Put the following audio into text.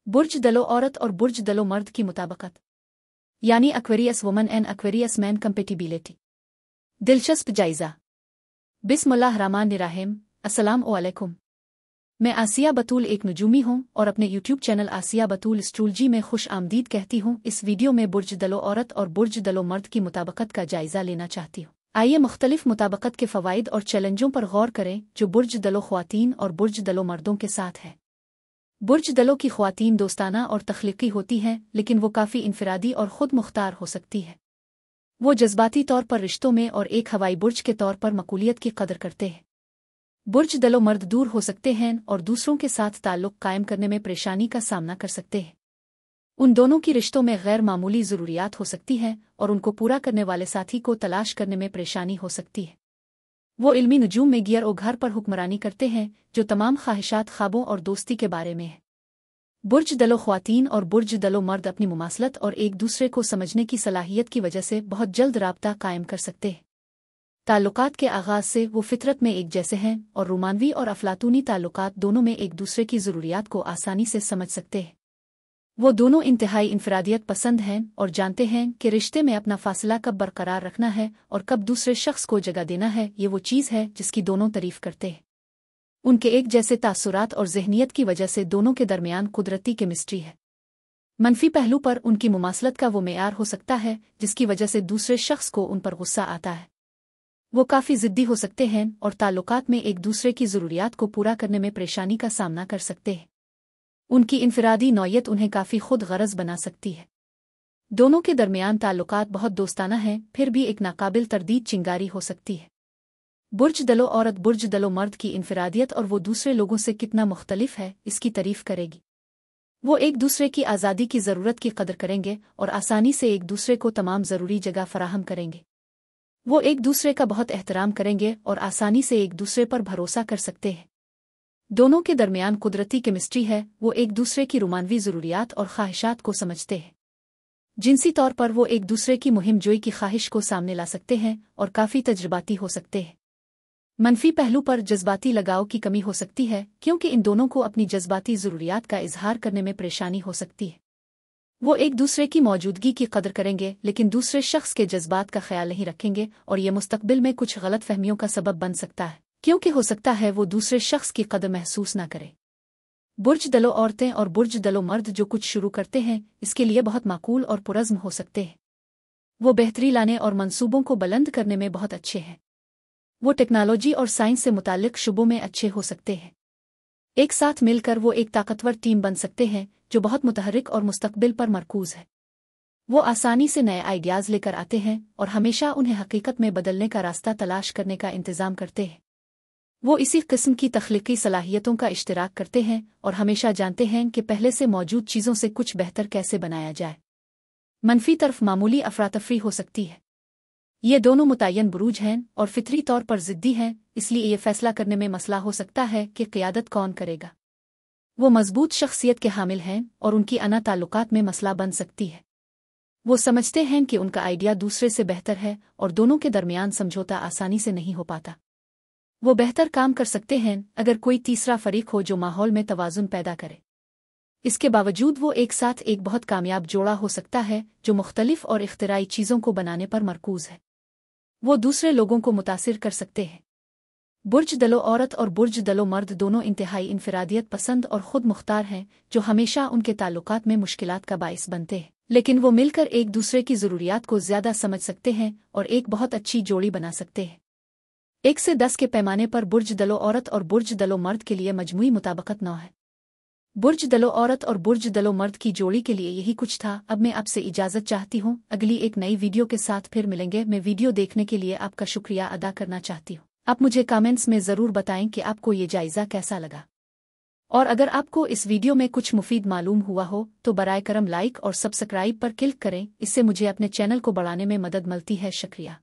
बुर्ज दलो औरत और बुर्ज दलो मर्द की मुताबकत यानी Aquarius woman and Aquarius man compatibility. दिलचस्प जायजा। बिस्मिल्लाहिर्रहमानिर्रहीम। अस्सलाम वालेकुम। मैं आसिया बतूल एक नजूमी हूँ और अपने यूट्यूब चैनल आसिया बतूल एस्ट्रोलॉजी में खुश आमदीद कहती हूँ। इस वीडियो में बुर्ज दलो औरत और बुर्ज दलो मर्द की मुताबकत का जायजा लेना चाहती हूँ। आइए मुख्तलिफ मुताबकत के फ़वाइद और चैलेंजों पर गौर करें जो बुर्ज दलो ख्वातीन और बुर्ज दलो मर्दों के साथ है। बुर्ज दलों की ख्वातीन दोस्ताना और तख्लीकी होती हैं, लेकिन वो काफ़ी इनफरादी और ख़ुद मुख्तार हो सकती है। वो जज्बाती तौर पर रिश्तों में और एक हवाई बुर्ज के तौर पर मकबूलियत की कदर करते हैं। बुर्ज दलो मर्द दूर हो सकते हैं और दूसरों के साथ ताल्लुक़ कायम करने में परेशानी का सामना कर सकते हैं। उन दोनों की रिश्तों में गैर मामूली ज़रूरियात हो सकती हैं और उनको पूरा करने वाले साथी को तलाश करने में परेशानी हो सकती है। वो इल्मी नजूम में गियर और घर पर हुक्मरानी करते हैं जो तमाम ख्वाहिशात ख्वाबों और दोस्ती के बारे में है। बुर्ज दलो ख्वातीन और बुर्ज दलो मर्द अपनी मुमासलत और एक दूसरे को समझने की सलाहियत की वजह से बहुत जल्द राब्ता कायम कर सकते हैं। ताल्लुकात के आगाज़ से वो फितरत में एक जैसे हैं और रोमानवी और अफलातूनी ताल्लुकात दोनों में एक दूसरे की ज़रूरियात को आसानी से समझ सकते हैं। वो दोनों इंतहाई इनफरादियत पसंद हैं और जानते हैं कि रिश्ते में अपना फासला कब बरकरार रखना है और कब दूसरे शख्स को जगह देना है। ये वो चीज़ है जिसकी दोनों तारीफ़ करते हैं। उनके एक जैसे तासुरात और जहनियत की वजह से दोनों के दरमियान कुदरती केमिस्ट्री है। मनफी पहलू पर उनकी मुमासलत का वो मेयार हो सकता है जिसकी वजह से दूसरे शख्स को उन पर गुस्सा आता है। वो काफ़ी ज़िद्दी हो सकते हैं और ताल्लुकात में एक दूसरे की ज़रूरियात को पूरा करने में परेशानी का सामना कर सकते हैं। उनकी इनफरादी नौयत उन्हें काफ़ी खुद गरज बना सकती है। दोनों के दरमियान ताल्लुकात बहुत दोस्ताना हैं, फिर भी एक नाकाबिल तरदीद चिंगारी हो सकती है। बुर्ज दलो औरत बुर्ज दलो मर्द की इनफरादियत और वो दूसरे लोगों से कितना मुख्तलिफ है इसकी तारीफ़ करेगी। वो एक दूसरे की आज़ादी की ज़रूरत की कदर करेंगे और आसानी से एक दूसरे को तमाम ज़रूरी जगह फराहम करेंगे। वो एक दूसरे का बहुत एहतराम करेंगे और आसानी से एक दूसरे पर भरोसा कर सकते हैं। दोनों के दरमियान कुदरती केमिस्ट्री है। वो एक दूसरे की रोमानवी ज़रूरियात और ख्वाहिशात को समझते हैं। जिनसी तौर पर वो एक दूसरे की मुहिम जोई की ख्वाहिश को सामने ला सकते हैं और काफ़ी तजुर्बाती हो सकते हैं। मनफी पहलू पर जज्बाती लगाव की कमी हो सकती है क्योंकि इन दोनों को अपनी जज्बाती ज़रूरियात का इजहार करने में परेशानी हो सकती है। वो एक दूसरे की मौजूदगी की कदर करेंगे लेकिन दूसरे शख्स के जज्बात का ख्याल नहीं रखेंगे और ये मुस्तकबिल में कुछ गलत फहमियों का सबब बन सकता है क्योंकि हो सकता है वो दूसरे शख्स की कदर महसूस ना करे। बुर्ज दलो औरतें और बुर्ज दलो मर्द जो कुछ शुरू करते हैं इसके लिए बहुत माकूल और पुरज़्म हो सकते हैं। वो बेहतरी लाने और मंसूबों को बुलंद करने में बहुत अच्छे हैं। वो टेक्नोलॉजी और साइंस से मुताल्लिक शुबों में अच्छे हो सकते हैं। एक साथ मिलकर वो एक ताकतवर टीम बन सकते हैं जो बहुत मुतहर्रिक और मुस्तकबिल पर मरकूज़ है। वो आसानी से नए आइडियाज़ लेकर आते हैं और हमेशा उन्हें हकीकत में बदलने का रास्ता तलाश करने का इंतज़ाम करते हैं। वो इसी किस्म की तख्लीकी सलाहियतों का इश्तिराक करते हैं और हमेशा जानते हैं कि पहले से मौजूद चीज़ों से कुछ बेहतर कैसे बनाया जाए। मनफी तरफ मामूली अफरातफरी हो सकती है। ये दोनों मुतय्यन बुरूज हैं और फितरी तौर पर ज़िद्दी हैं, इसलिए ये फैसला करने में मसला हो सकता है कि क़ियादत कौन करेगा। वो मजबूत शख्सियत के हामिल हैं और उनकी अना ताल्लुकात में मसला बन सकती है। वो समझते हैं कि उनका आइडिया दूसरे से बेहतर है और दोनों के दरमियान समझौता आसानी से नहीं हो पाता। वो बेहतर काम कर सकते हैं अगर कोई तीसरा फरीक हो जो माहौल में तवाज़ुन पैदा करे। इसके बावजूद वो एक साथ एक बहुत कामयाब जोड़ा हो सकता है जो मुख्तलिफ और इख्तिराई चीज़ों को बनाने पर मरकूज़ है। वो दूसरे लोगों को मुतासिर कर सकते हैं। बुर्ज दलो औरत और बुर्ज दलो मर्द दोनों इंतहाई इनफरादियत पसंद और ख़ुद मुख्तार हैं जो हमेशा उनके ताल्लुकात में मुश्किलात का बाइस बनते हैं, लेकिन वो मिलकर एक दूसरे की ज़रूरियात को ज़्यादा समझ सकते हैं और एक बहुत अच्छी जोड़ी बना सकते हैं। 1 से 10 के पैमाने पर बुर्ज दलो औरत और बुर्ज दलो मर्द के लिए मजमूई मुताबकत 9 है। बुर्ज दलो औरत और बुर्ज दलो मर्द की जोड़ी के लिए यही कुछ था। अब मैं आपसे इजाज़त चाहती हूँ। अगली एक नई वीडियो के साथ फिर मिलेंगे। मैं वीडियो देखने के लिए आपका शुक्रिया अदा करना चाहती हूँ। आप मुझे कमेंट्स में ज़रूर बताएं कि आपको ये जायज़ा कैसा लगा और अगर आपको इस वीडियो में कुछ मुफीद मालूम हुआ हो तो बराए करम लाइक और सब्सक्राइब पर क्लिक करें। इससे मुझे अपने चैनल को बढ़ाने में मदद मिलती है। शुक्रिया।